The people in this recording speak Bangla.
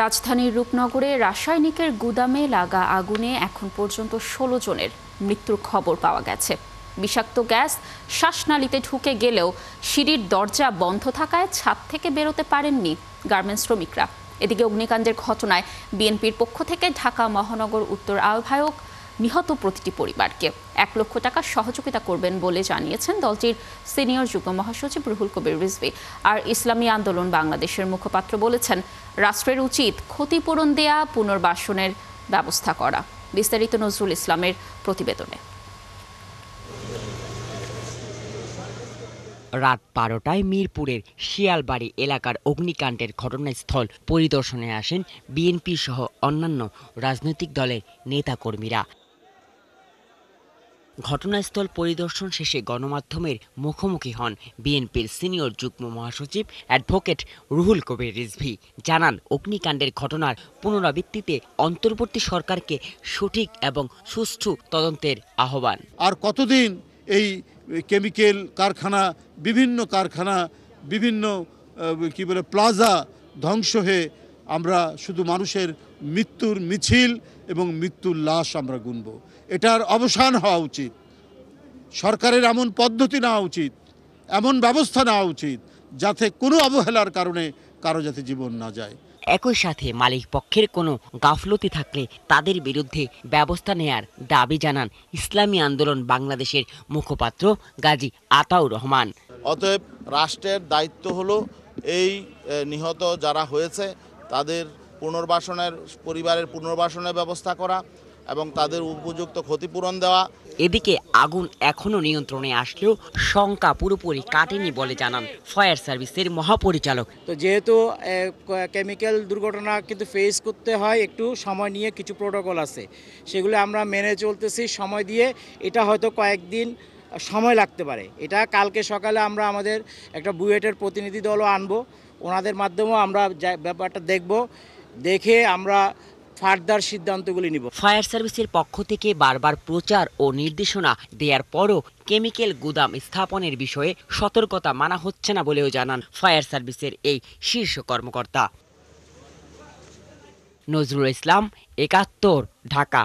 রাজধানীর রূপনগরে রাসায়নিকের গুদামে লাগা আগুনে এখন পর্যন্ত ১৬ জনের মৃত্যুর খবর পাওয়া গেছে। বিষাক্ত গ্যাস শ্বাসনালীতে ঢুকে গেলেও সিঁড়ির দরজা বন্ধ থাকায় ছাদ থেকে বেরোতে পারেননি গার্মেন্টস শ্রমিকরা। এদিকে অগ্নিকাণ্ডের ঘটনায় বিএনপির পক্ষ থেকে ঢাকা মহানগর উত্তর আহ্বায়ক নিহত প্রতিটি পরিবারকে ১ লক্ষ টাকা সহযোগিতা করবেন বলে জানিয়েছেন দলটির সিনিয়র যুগ্ম মহাসচিব রুহুল কবির রিজভী। আর ইসলামী আন্দোলন বাংলাদেশের মুখপাত্র বলেছেন, রাষ্ট্রের উচিত ক্ষতিপূরণ দেয়া, পুনর্বাসনের ব্যবস্থা করা। বিস্তারিত নজরুল ইসলামের প্রতিবেদনে। রাত ১২টায় মিরপুরের শিয়ালবাড়ি এলাকার অগ্নিকাণ্ডের ঘটনাস্থল পরিদর্শনে আসেন বিএনপি সহ অন্যান্য রাজনৈতিক দলের নেতাকর্মীরা। ঘটনাস্থল পরিদর্শন শেষে গণমাধ্যমের মুখোমুখি হন বিএনপির সিনিয়র যুগ্ম মহাসচিব অ্যাডভোকেট রুহুল কবির রিজভী। জানান, অগ্নিকাণ্ডের ঘটনার পুনরাবৃত্তিতে অন্তর্বর্তী সরকারকে সঠিক এবং সুষ্ঠু তদন্তের আহ্বান। আর কতদিন এই কেমিক্যাল কারখানা, বিভিন্ন প্লাজা ধ্বংস হয়ে আমরা শুধু মানুষের মৃত্যুর মিছিল এবং মৃত্যুর লাশ আমরা গুনব। এটার অবসান হওয়া উচিত। সরকারের এমন পদ্ধতি নেওয়া উচিত, এমন ব্যবস্থা নেওয়া উচিত যাতে কোনো অবহেলার কারণে কারো যাতে জীবন না যায়। একই সাথে মালিক পক্ষের কোনো গাফলতি থাকলে তাদের বিরুদ্ধে ব্যবস্থা নেয়ার দাবি জানান ইসলামী আন্দোলন বাংলাদেশের মুখপাত্র গাজী আতাউর রহমান। অতএব রাষ্ট্রের দায়িত্ব হলো এই নিহত যারা হয়েছে তাদের পরিবারের পুনর্বাসনের ব্যবস্থা করা এবং তাদের উপযুক্ত ক্ষতিপূরণ দেওয়া। এদিকে আগুন এখনো নিয়ন্ত্রণে আসলেও শঙ্কা পুরোপুরি কাটেনি বলে জানান ফায়ার সার্ভিসের মহাপরিচালক। তো যেহেতু কেমিক্যাল দুর্ঘটনা কিন্তু ফেস করতে হয়, একটু সময় নিয়ে কিছু প্রোটোকল আছে, সেগুলো আমরা মেনে চলতেছি সময় দিয়ে। এটা হয়তো কয়েকদিন সময় লাগতে পারে। এটা কালকে সকালে আমরা আমাদের একটা বুয়েটের প্রতিনিধি দলও আনবো, ওনাদের মাধ্যমেও আমরা ব্যাপারটা দেখে আমরা ফার্দার সিদ্ধান্তগুলি নিব। ফায়ার সার্ভিসের পক্ষ থেকে বারবার প্রচার ও নির্দেশনা দেওয়ার পরও কেমিক্যাল গুদাম স্থাপনের বিষয়ে সতর্কতা মানা হচ্ছে না বলেও জানান ফায়ার সার্ভিসের এই শীর্ষ কর্মকর্তা। নজরুল ইসলাম, ৭১, ঢাকা।